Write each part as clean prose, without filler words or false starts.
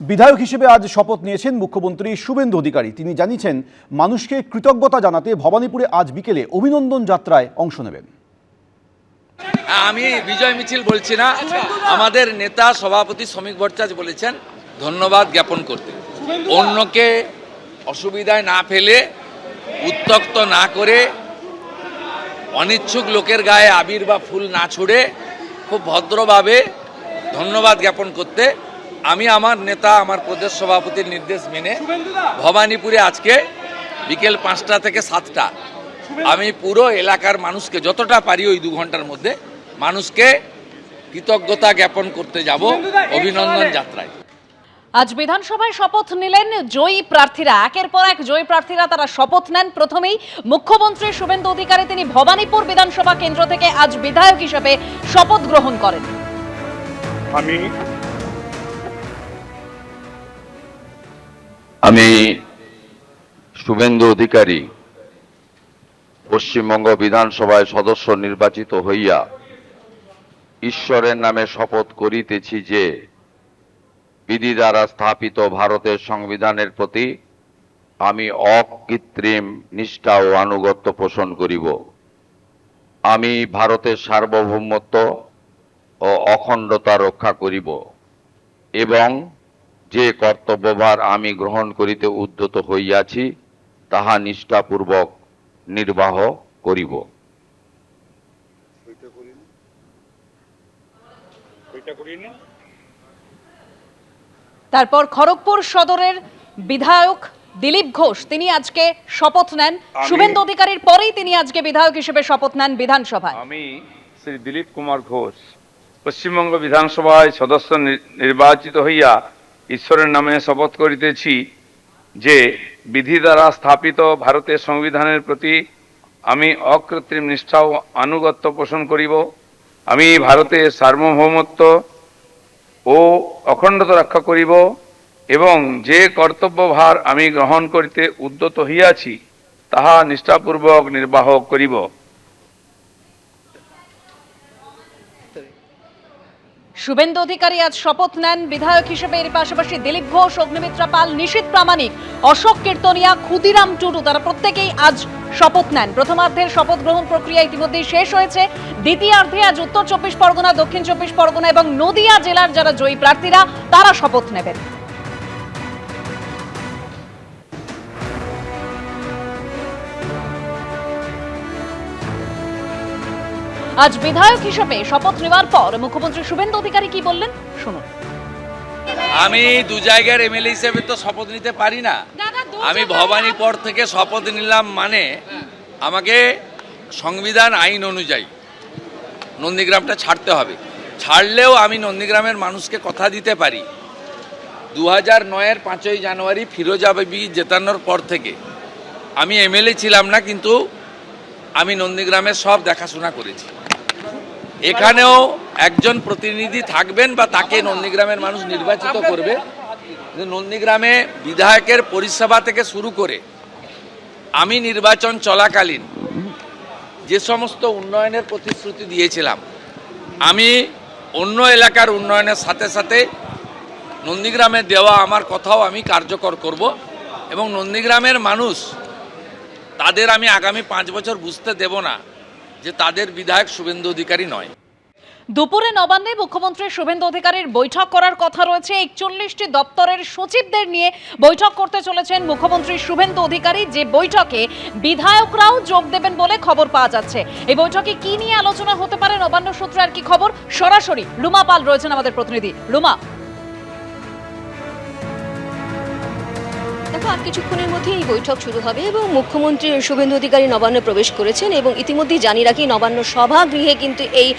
বিধায়ক হিসেবে আজ শপথ নিয়েছেন মুখ্যমন্ত্রী শুভেন্দু অধিকারী। তিনি জানিয়েছেন মানুষকে কৃতজ্ঞতা জানাতে ভবানীপুরে আজ বিকেলে অভিনন্দন যাত্রায় অংশ নেবেন। আমি বিজয় মিছিল বলছি না, আমাদের নেতা সভাপতি শ্রমিক ভট্টাচার্য বলেছেন ধন্যবাদ জ্ঞাপন করতে, অন্যকে অসুবিধায় না ফেলে, উত্ত্যক্ত না করে, অনিচ্ছুক লোকের গায়ে আবির বা ফুল না ছুড়ে খুব ভদ্রভাবে ধন্যবাদ জ্ঞাপন করতে আমি আমার নেতা আমার প্রদেশ সভাপতির নির্দেশ মেনে ভবানীপুরে আজকে বিকেল 5টা থেকে 7টা আমি পুরো এলাকার মানুষকে যতটা পারি ওই 2 ঘন্টার মধ্যে মানুষকে কৃতজ্ঞতা জ্ঞাপন করতে যাব অভিনন্দন যাত্রায়। আজ বিধানসভায় শপথ নিলেন জয়ী প্রার্থীরা। একের পর এক জয়ী প্রার্থীরা তারা শপথ নেন। প্রথমেই মুখ্যমন্ত্রী শুভেন্দু অধিকারী তিনি ভবানীপুর বিধানসভা কেন্দ্র থেকে আজ বিধায়ক হিসেবে শপথ গ্রহণ করেন। আমি শুভেন্দু অধিকারী পশ্চিমবঙ্গ বিধানসভায় সদস্য নির্বাচিত হইয়া ঈশ্বরের নামে শপথ করিতেছি যে বিধি দ্বারা স্থাপিত ভারতের সংবিধানের প্রতি আমি অকৃত্রিম নিষ্ঠা ও আনুগত্য পোষণ করিব। আমি ভারতের সার্বভৌমত্ব ও অখণ্ডতা রক্ষা করিব এবং যে কর্তব্যভার আমি গ্রহণ করিতে উদ্যত হইয়াছি তাহা নিষ্ঠাপূর্বক নির্বাহ করিব। তারপর খড়গপুর সদরের বিধায়ক দিলীপ ঘোষ তিনি আজকে শপথ নেন। শুভেন্দু অধিকারীর পরেই তিনি আজকে বিধায়ক হিসেবে শপথ নেন বিধানসভায়। আমি শ্রী দিলীপ কুমার ঘোষ পশ্চিমবঙ্গ বিধানসভায় সদস্য নির্বাচিত হইয়া ঈশ্বরের নামে শপথ করিতেছি যে বিধি দ্বারা স্থাপিত ভারতের সংবিধানের প্রতি আমি অকৃত্রিম নিষ্ঠা ও আনুগত্য পোষণ করিব। আমি ভারতের সার্বভৌমত্ব ও অখণ্ডতা রক্ষা করিব এবং যে কর্তব্যভার আমি গ্রহণ করিতে উদ্যত হইয়াছি তাহা নিষ্ঠাপূর্বক নির্বাহ করিব। শুভেন্দু অধিকারী আজ শপথ নেন বিধায়ক হিসেবে। এর পাশাপাশি দিলীপ ঘোষ, অগ্নিমিত্রা পাল, নিশীথ প্রামাণিক, অশোক কীর্তনিয়া, ক্ষুদিরাম টুডু তারা প্রত্যেকেই আজ শপথ নেন। প্রথমার্ধের শপথ গ্রহণ প্রক্রিয়া ইতিমধ্যেই শেষ হয়েছে। দ্বিতীয়ার্ধে আজ উত্তর 24 পরগনা, দক্ষিণ 24 পরগনা এবং নদিয়া জেলার যারা জয়ী প্রার্থীরা তারা শপথ নেবেন। আজ বিধায়ক হিসেবে শপথ নেওয়ার পর মুখ্যমন্ত্রী শুভেন্দু অধিকারী কি বললেন শুনুন। আমি 2 জায়গার এমএলএ হিসেবে তো শপথ নিতে পারি না। আমি ভবানীপুর থেকে শপথ নিলাম মানে আমাকে সংবিধান আইন অনুযায়ী নন্দীগ্রামটা ছাড়তে হবে। ছাড়লেও আমি নন্দীগ্রামের মানুষকে কথা দিতে পারি 2009-এর 5ই জানুয়ারি ফিরোজা বিবি জেতানোর পর থেকে আমি এমএলএ ছিলাম না, কিন্তু আমি নন্দীগ্রামের সব দেখাশোনা করেছি। এখানেও একজন প্রতিনিধি থাকবেন বা তাকে নন্দীগ্রামের মানুষ নির্বাচিত করবে। নন্দীগ্রামে বিধায়কের পরিষেবা থেকে শুরু করে আমি নির্বাচন চলাকালীন যে সমস্ত উন্নয়নের প্রতিশ্রুতি দিয়েছিলাম, আমি অন্য এলাকার উন্নয়নের সাথে সাথে নন্দীগ্রামে দেওয়া আমার কথাও আমি কার্যকর করব এবং নন্দীগ্রামের মানুষ তাদের আমি আগামী 5 বছর বুঝতে দেব না যে তাদের বিধায়ক শুভেন্দু অধিকারী নয়। দুপুরে নবান্নে মুখ্যমন্ত্রী শুভেন্দু অধিকারীর বৈঠক করার কথা রয়েছে। 41টি দপ্তরের সচিবদের নিয়ে বৈঠক করতে চলেছেন মুখ্যমন্ত্রী শুভেন্দু অধিকারী, যে বৈঠকে বিধায়করাও যোগ দেবেন বলে খবর পাওয়া যাচ্ছে। এই বৈঠকে কি নিয়ে আলোচনা হতে পারে নবান্ন সূত্রে আর কি খবর, সরাসরি রুমা পাল রয়েছেন আমাদের প্রতিনিধি। রুমা, দেখো আর কিছুক্ষণের মধ্যে এই বৈঠক শুরু হবে এবং মুখ্যমন্ত্রী শুভেন্দু অধিকারী নবান্নে প্রবেশ করেছেন এবং ইতিমধ্যেই জানিয়ে রাখি নবান্ন সভাগৃহে কিন্তু এই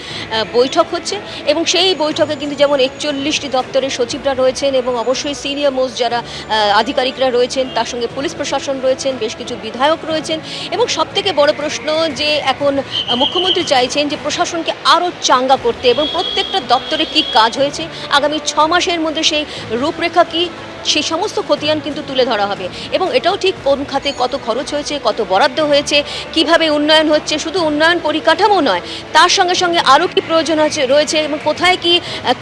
বৈঠক হচ্ছে এবং সেই বৈঠকে কিন্তু যেমন 41টি দপ্তরের সচিবরা রয়েছেন এবং অবশ্যই সিনিয়র মোস্ট যারা আধিকারিকরা রয়েছেন, তার সঙ্গে পুলিশ প্রশাসন রয়েছেন, বেশ কিছু বিধায়ক রয়েছেন এবং সবথেকে বড় প্রশ্ন যে এখন মুখ্যমন্ত্রী চাইছেন যে প্রশাসনকে আরও চাঙ্গা করতে এবং প্রত্যেকটা দপ্তরে কি কাজ হয়েছে, আগামী 6 মাসের মধ্যে সেই রূপরেখা কি সেই সমস্ত খতিয়ান কিন্তু তুলে ধরা হবে এবং এটাও ঠিক কোন খাতে কত খরচ হয়েছে, কত বরাদ্দ হয়েছে, কিভাবে উন্নয়ন হচ্ছে, শুধু উন্নয়ন পরিকাঠামো নয়, তার সঙ্গে সঙ্গে আরও কি প্রয়োজন রয়েছে এবং কোথায় কি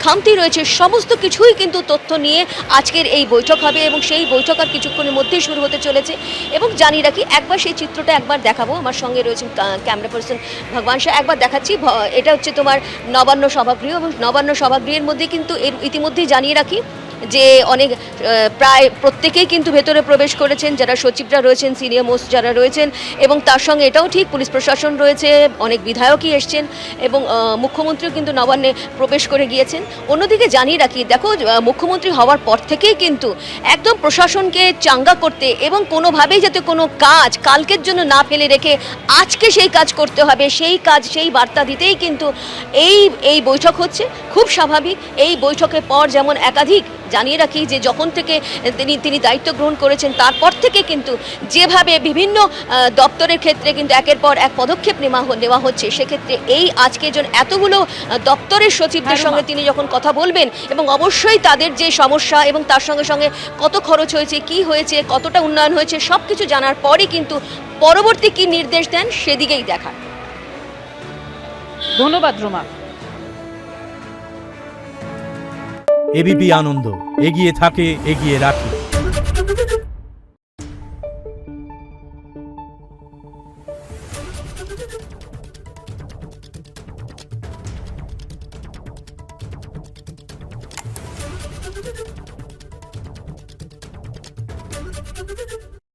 খামতি রয়েছে, সমস্ত কিছুই কিন্তু তথ্য নিয়ে আজকের এই বৈঠক হবে এবং সেই বৈঠক আর কিছুক্ষণের মধ্যেই শুরু হতে চলেছে। এবং জানি রাখি একবার সেই চিত্রটা একবার দেখাবো, আমার সঙ্গে রয়েছেন ক্যামেরা পার্সন ভগবান শাহ, একবার দেখাচ্ছি। এটা হচ্ছে তোমার নবান্ন সভাগৃহ এবং নবান্ন সভাগৃহের মধ্যে কিন্তু এর ইতিমধ্যেই জানিয়ে রাখি যে অনেক প্রায় প্রত্যেকেই কিন্তু ভেতরে প্রবেশ করেছেন, যারা সচিবরা রয়েছেন, সিনিয়র মোস্ট যারা রয়েছেন, এবং তার সঙ্গে এটাও ঠিক পুলিশ প্রশাসন রয়েছে, অনেক বিধায়কই এসছেন এবং মুখ্যমন্ত্রীও কিন্তু নবান্নে প্রবেশ করে গিয়েছেন। অন্যদিকে জানিয়ে রাখি, দেখো মুখ্যমন্ত্রী হওয়ার পর থেকেই কিন্তু একদম প্রশাসনকে চাঙ্গা করতে এবং কোনোভাবেই যাতে কোনো কাজ কালকের জন্য না ফেলে রেখে আজকে সেই কাজ করতে হবে, সেই কাজ সেই বার্তা দিতেই কিন্তু এই বৈঠক হচ্ছে। খুব স্বাভাবিক, এই বৈঠকের পর যেমন একাধিক জানিয়ে রাখি যে যখন থেকে তিনি দায়িত্ব গ্রহণ করেছেন তারপর থেকে কিন্তু যেভাবে বিভিন্ন দপ্তরের ক্ষেত্রে কিন্তু একের পর এক পদক্ষেপ নেওয়া হচ্ছে, সেক্ষেত্রে এই আজকে এতগুলো দপ্তরের সচিবদের সঙ্গে তিনি যখন কথা বলবেন এবং অবশ্যই তাদের যে সমস্যা এবং তার সঙ্গে সঙ্গে কত খরচ হয়েছে, কি হয়েছে, কতটা উন্নয়ন হয়েছে, সব কিছু জানার পরই কিন্তু পরবর্তী কি নির্দেশ দেন সেদিকেই দেখার। ধন্যবাদ রুমা। এবিপি আনন্দ, এগিয়ে থাকে, এগিয়ে রাখে।